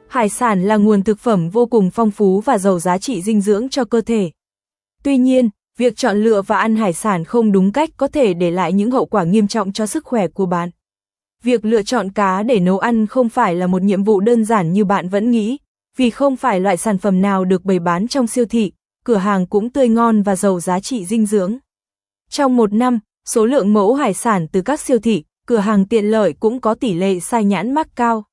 Hải sản là nguồn thực phẩm vô cùng phong phú và giàu giá trị dinh dưỡng cho cơ thể. Tuy nhiên, việc chọn lựa và ăn hải sản không đúng cách có thể để lại những hậu quả nghiêm trọng cho sức khỏe của bạn. Việc lựa chọn cá để nấu ăn không phải là một nhiệm vụ đơn giản như bạn vẫn nghĩ, vì không phải loại sản phẩm nào được bày bán trong siêu thị, cửa hàng cũng tươi ngon và giàu giá trị dinh dưỡng. Trong một năm, số lượng mẫu hải sản từ các siêu thị, cửa hàng tiện lợi cũng có tỷ lệ sai nhãn mác cao.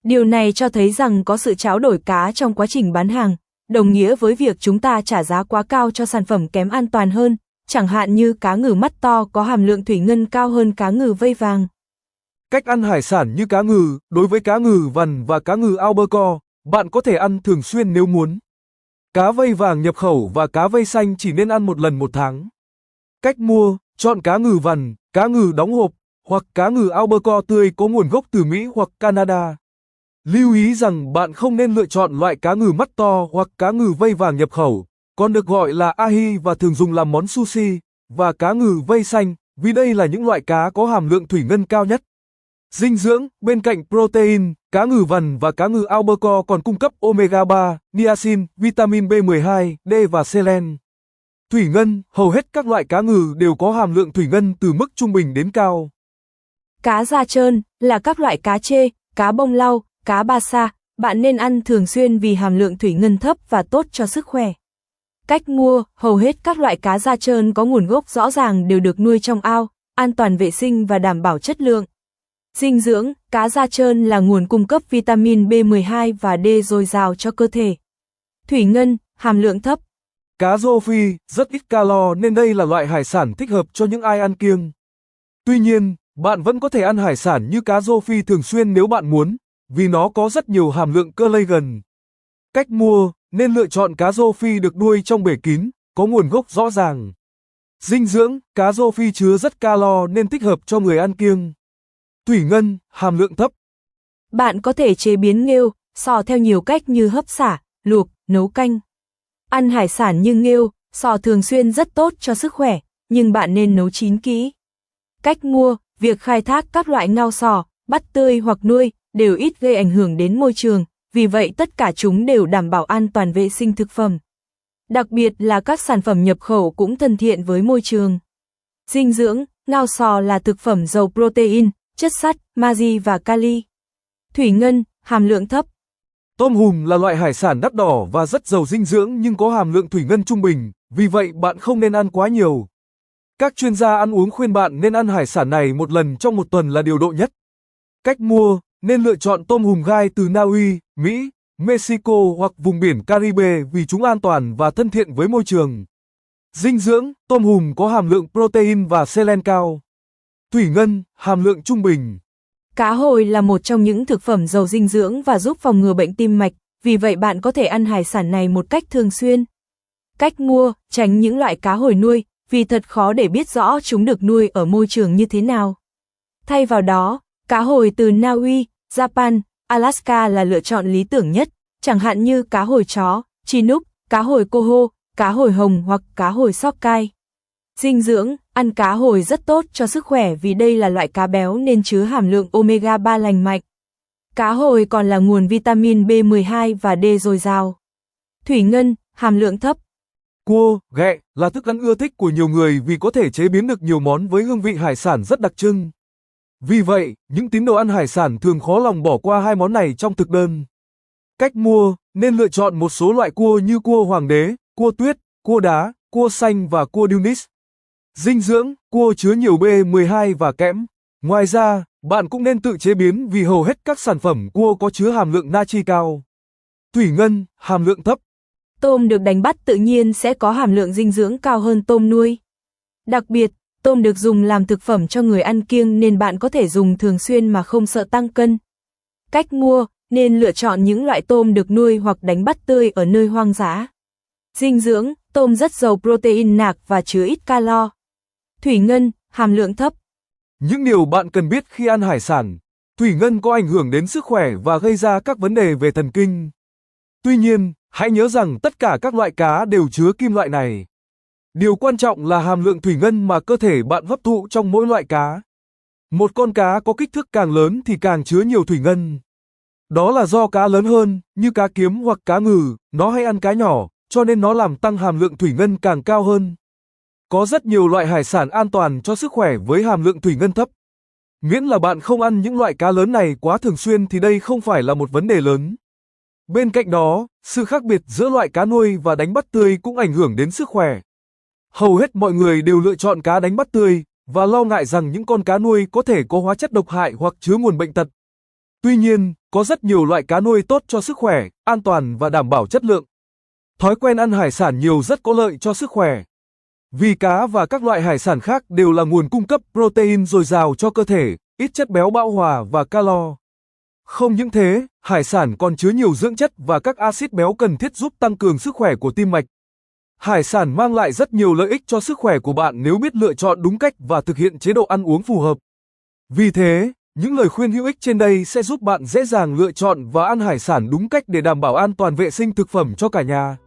Điều này cho thấy rằng có sự tráo đổi cá trong quá trình bán hàng, đồng nghĩa với việc chúng ta trả giá quá cao cho sản phẩm kém an toàn hơn, chẳng hạn như cá ngừ mắt to có hàm lượng thủy ngân cao hơn cá ngừ vây vàng. Cách ăn hải sản như cá ngừ, đối với cá ngừ vằn và cá ngừ albacore, bạn có thể ăn thường xuyên nếu muốn. Cá vây vàng nhập khẩu và cá vây xanh chỉ nên ăn một lần một tháng. Cách mua, chọn cá ngừ vằn, cá ngừ đóng hộp, hoặc cá ngừ albacore tươi có nguồn gốc từ Mỹ hoặc Canada. Lưu ý rằng bạn không nên lựa chọn loại cá ngừ mắt to hoặc cá ngừ vây vàng nhập khẩu, còn được gọi là ahi và thường dùng làm món sushi, và cá ngừ vây xanh, vì đây là những loại cá có hàm lượng thủy ngân cao nhất. Dinh dưỡng, bên cạnh protein, cá ngừ vằn và cá ngừ albacore còn cung cấp omega 3, niacin, vitamin B12, D và selen. Thủy ngân, hầu hết các loại cá ngừ đều có hàm lượng thủy ngân từ mức trung bình đến cao. Cá da trơn là các loại cá trê, cá bông lau, cá ba sa, bạn nên ăn thường xuyên vì hàm lượng thủy ngân thấp và tốt cho sức khỏe. Cách mua, hầu hết các loại cá da trơn có nguồn gốc rõ ràng đều được nuôi trong ao, an toàn vệ sinh và đảm bảo chất lượng. Dinh dưỡng, cá da trơn là nguồn cung cấp vitamin B12 và D dồi dào cho cơ thể. Thủy ngân, hàm lượng thấp. Cá rô phi, rất ít calo nên đây là loại hải sản thích hợp cho những ai ăn kiêng. Tuy nhiên, bạn vẫn có thể ăn hải sản như cá rô phi thường xuyên nếu bạn muốn, vì nó có rất nhiều hàm lượng collagen. Cách mua, nên lựa chọn cá rô phi được nuôi trong bể kín, có nguồn gốc rõ ràng. Dinh dưỡng, cá rô phi chứa rất calo nên thích hợp cho người ăn kiêng. Thủy ngân, hàm lượng thấp. Bạn có thể chế biến nghêu, sò theo nhiều cách như hấp xả, luộc, nấu canh. Ăn hải sản như nghêu, sò thường xuyên rất tốt cho sức khỏe, nhưng bạn nên nấu chín kỹ. Cách mua, việc khai thác các loại ngao sò, bắt tươi hoặc nuôi, đều ít gây ảnh hưởng đến môi trường, vì vậy tất cả chúng đều đảm bảo an toàn vệ sinh thực phẩm. Đặc biệt là các sản phẩm nhập khẩu cũng thân thiện với môi trường. Dinh dưỡng, ngao sò là thực phẩm giàu protein, chất sắt, magie và kali. Thủy ngân, hàm lượng thấp. Tôm hùm là loại hải sản đắt đỏ và rất giàu dinh dưỡng nhưng có hàm lượng thủy ngân trung bình, vì vậy bạn không nên ăn quá nhiều. Các chuyên gia ăn uống khuyên bạn nên ăn hải sản này một lần trong một tuần là điều độ nhất. Cách mua, nên lựa chọn tôm hùm gai từ Na Uy, Mỹ, Mexico hoặc vùng biển Caribe vì chúng an toàn và thân thiện với môi trường. Dinh dưỡng, tôm hùm có hàm lượng protein và selen cao. Thủy ngân, hàm lượng trung bình. Cá hồi là một trong những thực phẩm giàu dinh dưỡng và giúp phòng ngừa bệnh tim mạch, vì vậy bạn có thể ăn hải sản này một cách thường xuyên. Cách mua, tránh những loại cá hồi nuôi, vì thật khó để biết rõ chúng được nuôi ở môi trường như thế nào. Thay vào đó, cá hồi từ Na Uy, Japan, Alaska là lựa chọn lý tưởng nhất, chẳng hạn như cá hồi chó, Chinook, cá hồi coho, cá hồi hồng hoặc cá hồi sockeye. Dinh dưỡng, ăn cá hồi rất tốt cho sức khỏe vì đây là loại cá béo nên chứa hàm lượng omega 3 lành mạnh. Cá hồi còn là nguồn vitamin B12 và D dồi dào. Thủy ngân, hàm lượng thấp. Cua, ghẹ là thức ăn ưa thích của nhiều người vì có thể chế biến được nhiều món với hương vị hải sản rất đặc trưng. Vì vậy, những tín đồ ăn hải sản thường khó lòng bỏ qua hai món này trong thực đơn. Cách mua, nên lựa chọn một số loại cua như cua hoàng đế, cua tuyết, cua đá, cua xanh và cua Dunis. Dinh dưỡng, cua chứa nhiều B12 và kẽm. Ngoài ra, bạn cũng nên tự chế biến vì hầu hết các sản phẩm cua có chứa hàm lượng natri cao. Thủy ngân, hàm lượng thấp. Tôm được đánh bắt tự nhiên sẽ có hàm lượng dinh dưỡng cao hơn tôm nuôi. Đặc biệt, tôm được dùng làm thực phẩm cho người ăn kiêng nên bạn có thể dùng thường xuyên mà không sợ tăng cân. Cách mua, nên lựa chọn những loại tôm được nuôi hoặc đánh bắt tươi ở nơi hoang dã. Dinh dưỡng, tôm rất giàu protein nạc và chứa ít calo. Thủy ngân, hàm lượng thấp. Những điều bạn cần biết khi ăn hải sản. Thủy ngân có ảnh hưởng đến sức khỏe và gây ra các vấn đề về thần kinh. Tuy nhiên, hãy nhớ rằng tất cả các loại cá đều chứa kim loại này. Điều quan trọng là hàm lượng thủy ngân mà cơ thể bạn hấp thụ trong mỗi loại cá. Một con cá có kích thước càng lớn thì càng chứa nhiều thủy ngân. Đó là do cá lớn hơn, như cá kiếm hoặc cá ngừ, nó hay ăn cá nhỏ, cho nên nó làm tăng hàm lượng thủy ngân càng cao hơn. Có rất nhiều loại hải sản an toàn cho sức khỏe với hàm lượng thủy ngân thấp. Miễn là bạn không ăn những loại cá lớn này quá thường xuyên thì đây không phải là một vấn đề lớn. Bên cạnh đó, sự khác biệt giữa loại cá nuôi và đánh bắt tươi cũng ảnh hưởng đến sức khỏe. Hầu hết mọi người đều lựa chọn cá đánh bắt tươi và lo ngại rằng những con cá nuôi có thể có hóa chất độc hại hoặc chứa nguồn bệnh tật. Tuy nhiên, có rất nhiều loại cá nuôi tốt cho sức khỏe, an toàn và đảm bảo chất lượng. Thói quen ăn hải sản nhiều rất có lợi cho sức khỏe. Vì cá và các loại hải sản khác đều là nguồn cung cấp protein dồi dào cho cơ thể, ít chất béo bão hòa và calo. Không những thế, hải sản còn chứa nhiều dưỡng chất và các axit béo cần thiết giúp tăng cường sức khỏe của tim mạch. Hải sản mang lại rất nhiều lợi ích cho sức khỏe của bạn nếu biết lựa chọn đúng cách và thực hiện chế độ ăn uống phù hợp. Vì thế, những lời khuyên hữu ích trên đây sẽ giúp bạn dễ dàng lựa chọn và ăn hải sản đúng cách để đảm bảo an toàn vệ sinh thực phẩm cho cả nhà.